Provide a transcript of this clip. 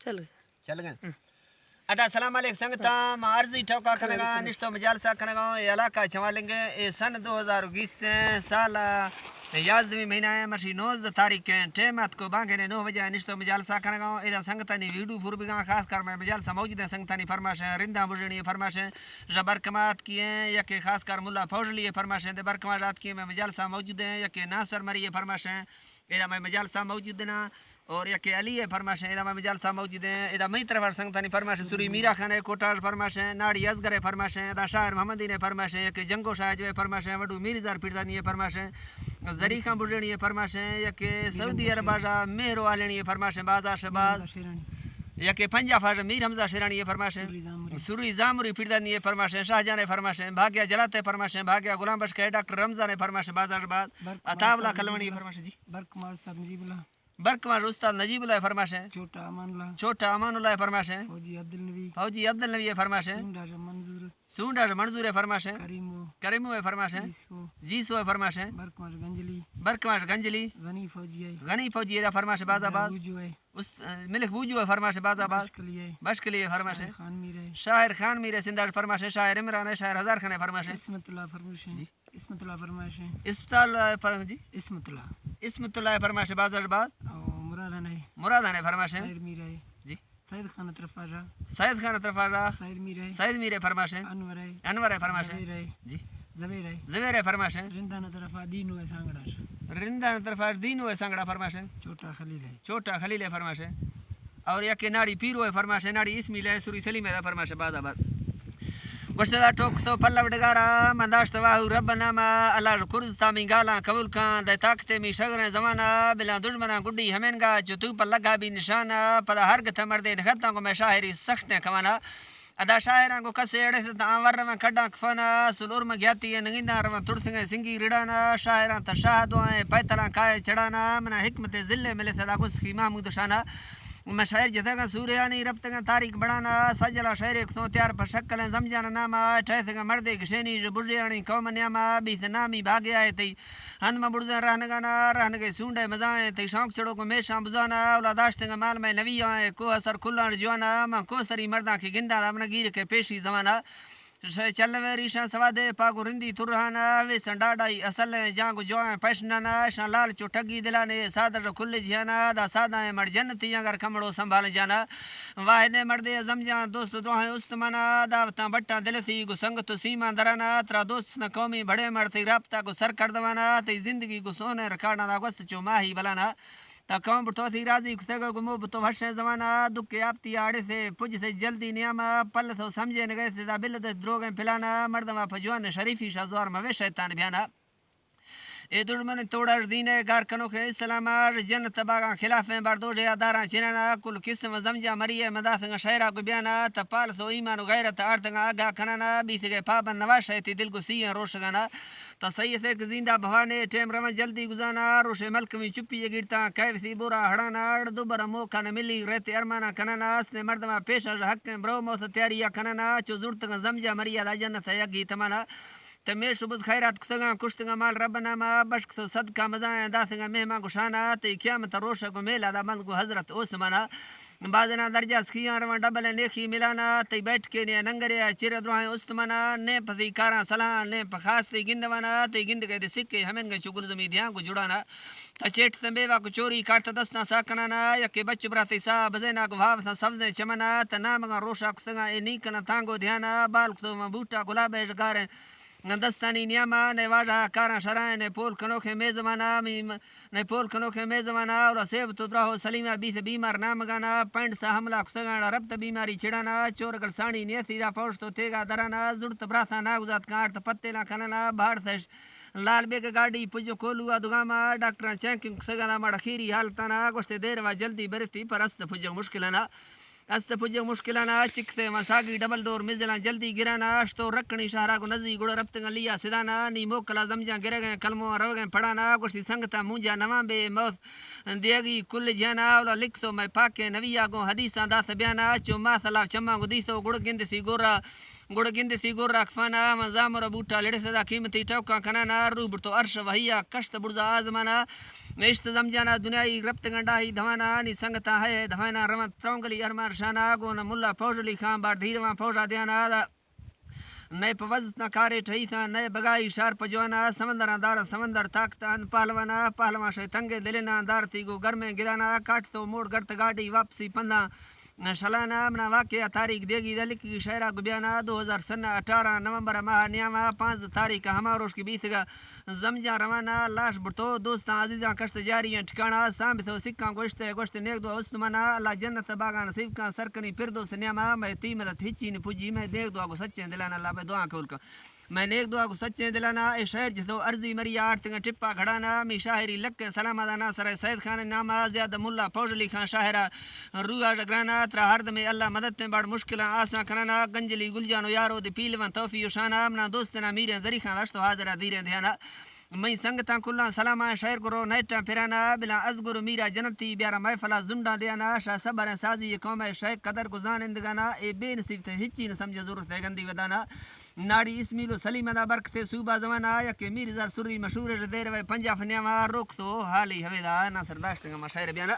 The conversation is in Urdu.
چل گئے ادا السلام علیکم سنگتا عرضی ٹوکا کھنگا نشتو مجالسہ کھنگا یہ علاقہ چوالنگے یہ سن 2020 سال 11 مہینہ ہے مرشی 9 تاریخ ٹیمت کو بانگے نے 9 بجے نشتو مجالسہ کھنگا ادا سنگتانی ویڈیو پور بگا خاص کر میں مجالسہ موجود ہے سنگتانی فرماشیں رندہ بجڑی فرماشیں برکمات کی ہیں یا کہ خاص کر ملا فوجلی فرماشیں دے برکمات کی میں مجالسہ موجود ہیں یا کہ ناصر مری فرماشیں ادا میں مجالسہ موجود نا اور یا کہ علی فرماشیں ادا میں مجالسہ موجود ہیں ادا مئی طرف سنگتانی فرماشیں سوری میرا خان کوٹاڑ فرماشیں ناڑی ازگر فرماشیں ادا شاعر محمدی نے فرماشیں یا کہ جنگو شاہ جو فرماشیں وڈو میرزار پیردانی فرماشیں زریخاں بجڑی فرماشیں یا کہ سعودی عرب مہرو والنی فرماشیں بازا شباز یا کہ پنجا فاج میر حمزہ شیرانی فرماشیں سوری زامری پیردانی فرماشیں شاہجہاں فرماشیں بھاگیا جلاتے فرماشیں بھاگیا غلام بخش کے ڈاکٹر رمضان فرماشیں بازا شباز عطاولہ کلونی فرماشیں جی برکمار استاد نجیب اللہ فرماشیں چھوٹا امان اللہ فرماشیں فوجی عبد النبی فرماشیں سونڈا منظور فرماشیں کریمو فرماشیں جیسو فرماشیں برکمار گنجلی غنی فوجی فرماشیں باز آباد ملک بوجو فرماشیں باز آباد بشکلی فرماشیں شاعر خان میرے سنداج فرماشیں شاعر عمران شاعر ہزار خان فرماشیں اسمت اللہ فرماشیں باز آباد مرادان فرماشیں جی سید خان طرفاجا سید میرے فرماشیں انور فرماشیں جی زبیر فرماشیں رندان طرفا دینو سانگڑا فرماشیں چھوٹا خلیل فرماشیں اور یا کہ ناڑی پیرو فرماشیں ناڑی اسمیل ہے سوری سلیم فرماشیں باز آباد گشتہ ٹوک تو پلو ڈگارا منداشت واہو رب ناما اللہ کرز تامی گالاں قبول کان دے طاقتے می شگریں زمانہ بلا دشمنہ گڈی ہمین گا جو تو پر لگا بھی نشانہ پدا ہرگ تمردے نخطاں کو میں شاہری سختیں کوانا ادا شاعراں کو کسے اڑے سے آور میں کھڈاں کفنا سلور میں گیاتی ہے نگینا رواں تڑسنگے سنگی رڑانا شاعراں تا شاہ دعائیں پیتلاں کائے چڑھانا منا حکمت ذلے ملے صدا گسخی محمود شانہ میں شاعر جتگا سوریانی ربتگا تاریخ بڑھانا سجلا شاعر کسوں تیار پر شکلیں زمجانا ناما ٹھیسگا مردے گشینی جو بجیانی قوم نیاما بیس نامی بھاگے آئے تی ہنما برزیں رہنگانا رہنگے سونڈے مزائیں تی شوق چڑو کو میشاں بزانا اولا داشتگا مال میں نوی آئے کو اثر کھلان جوانا ماں کو سری مرداں کی گندہ دامنا گیر کے پیشی زمانہ چلوے ریشاں سوادے پاگو رندی ترہانا وے سنڈاڈائی اصل جانگو جوائیں پیشنانا شان لال چو ٹگی دلانے سادر کھل جانا دا سادائیں مر جنتی اگر کمڑو سنبھال جانا واحد مردے زمجان دوست دعائیں استمانا داوتاں بٹا دل تھی گو سنگ تو سیما درانا ترا دوست نہ قومی بڑے مرتی رابطہ کو سر کردوانا تی زندگی کو سونے رکھانا دا گوست چو ماہی بلانا تا قوم بٹو تھی راضی کسگو گمو بتو ہرشے زمانہ دکھ آپتی آڑے سے پج سے جلدی نیاما پل تو سمجھے نگے سے دا بل دے دروگیں پلانا مردمہ پجوان شریفی شازوار موے شیطان بیانا اے دشمن توڑر دین گار کنو کے اسلام جن تباگاں خلافیں بردوڑے داراں چنانا کل قسم زمجا مریے مدافع شہرہ کو بیانا تپال تو ایمان و غیرت آرتنگا آگاہ کھنانا بیسگے پابند نواز شیطی دل کو سیئیں روشگانا تا صحیح سے زندہ بہانے ٹیم روان جلدی گزانا روش ملک میں چپی گرتا کیف سی بورا ہڑانا دوبارہ موقع نہ ملی رہتے ارمانا کھنانا اس نے مردمہ پیش حق برو موت تیاریا کھنانا چو زورتنگا زمجا مریا دا جنت یگی تمانا تمیر شبز خیرات کسگاں کشتگاں مال رب ناما بشک سو صدقہ مزائیں داسگاں مہمان گشانا تی قیامت روشہ کو میلا دا مند کو حضرت عثمانہ بازنا درجہ سکیاں روان ڈبل نیخی ملانا تی بیٹھ کے نیا ننگرے چیر دروائیں استمانا نے پتی کاراں سلان نے پخاس تی گندوانا تی گند گئے دی سکے ہمیں گئے چگل زمین دیاں کو جڑانا تا چیٹ تنبیوہ کو چوری کارتا دستنا ساکنانا یکی بچ براتی سا بزینا کو بھاوسنا سبزیں چمنا تا نامگاں روشہ کسگاں اے نیکنا تانگو دھیانا بال کسو بوٹا گلابے گاریں دستانی نیاما نے واجہ کاراں شرائیں نے پول کنوکھے میزمانا نے پول کنوکھے میزمانا اور سیب تو درہو سلیمہ بیس بیمار نامگانا پینڈ سا حملہ کسگانا ربط بیماری چڑانا چورگل سانی نیسی دا پوش تو تیگا درانا زرت براسا ناگزات کانٹ پتے لا کھنانا بھاڑ سش لال بیگ گاڑی پجو کولوا دگاما ڈاکٹراں چینکنگ کسگانا ماڑا خیری حالتانا گوشتے دیر و جلدی برتی پر است پجو مشکلانا است پجو مشکلانا چکتے مساگی ڈبل ڈور مزلاں جلدی گرانا اشتو رکھنی شہرہ کو نزی گڑ ربتنگا لیا سدانا نی موکلا زمجاں گرے گئے کلموں رو گئے پڑھانا گوشتی سنگتا مونجا نواں بے موت دیگی کل جانا اولا لکھ تو میں پاکے نویا گو حدیثاں داس بیانا چو ما سلاف چماں گو دیسو گڑ گند سی گورا گڑ گند سی گورا کفانا مزامر بوٹا لڑے سدا قیمتی ٹوکاں کھنانا روبر تو عرش وحیا کشت برزا آزمانا نشت زمجانا دنیای ربط گنڈاہی دھوانا نی سنگتا ہے دھوانا رمت ترونگلی ارمار شانا گونا ملا فوجلی خان بار دھیرواں فوجا دیانا نئے پوزتنا کارے ٹھئیتاں نئے بگائی شار پجوانا سمندران دارا سمندر تاکتان پہلوانا پہلوان شے تنگے دلنا دارتی گو گرمیں گرانا کاٹ تو موڑ گرت گاڑی واپسی پندہ شلانا منا واقعہ تاریخ دیگی دلکی شہرہ گبیانا 2018 نومبر ماہ نیاما 5 تاریخ ہماروش کی بیتگا زمجاں روانہ لاش برتو دوستاں عزیزاں کشت جاریاں ٹھکانا سامبتو سکاں گوشت نیک دعا استمانا اللہ جنت باغان نصیب کاں سرکنی پردوس نیاما میں تیمت ہچی نے پجی میں نیک دعا کو سچیں دلانا اللہ میں دعا قبول کر میں نیک دعا کو سچیں دلانا اے شہر جتو ارضی مری آٹھ تنگا ٹپا کھڑانا می شاہری لکے سلام دانا سر سید خان نامہ زیادہ ملا فوجلی خان شاہرہ روح ڈگرانا ترا ہرد میں اللہ مدد تے بڑ مشکلاں آساں کرانا گنجلی گلجانو یارو دی پیلوان توفیق شانا منا دوستنا میرے ذری خان رشتو حاضرہ دیریں دھیانا میں سنگتاں کلاں سلاما شہر کرو نیٹاں پھرانا بلا ازگر میرا جنتی بیارا محفلا زنڈاں دیانا شاہ صبر سازی یہ قوم شیخ قدر کو زانندگانا اے بے نصیب تے ہچی نہ سمجھے ضرورت ہے گندی ودانا ناڑی اسمیلو سلیمہ دا برکتے صوبہ زمانہ یا کہ میرزا سری مشہور دیر وے پنجاب نیاما روک تو حالی ہویدا ناصر داشتنگا ما شاعر بیانا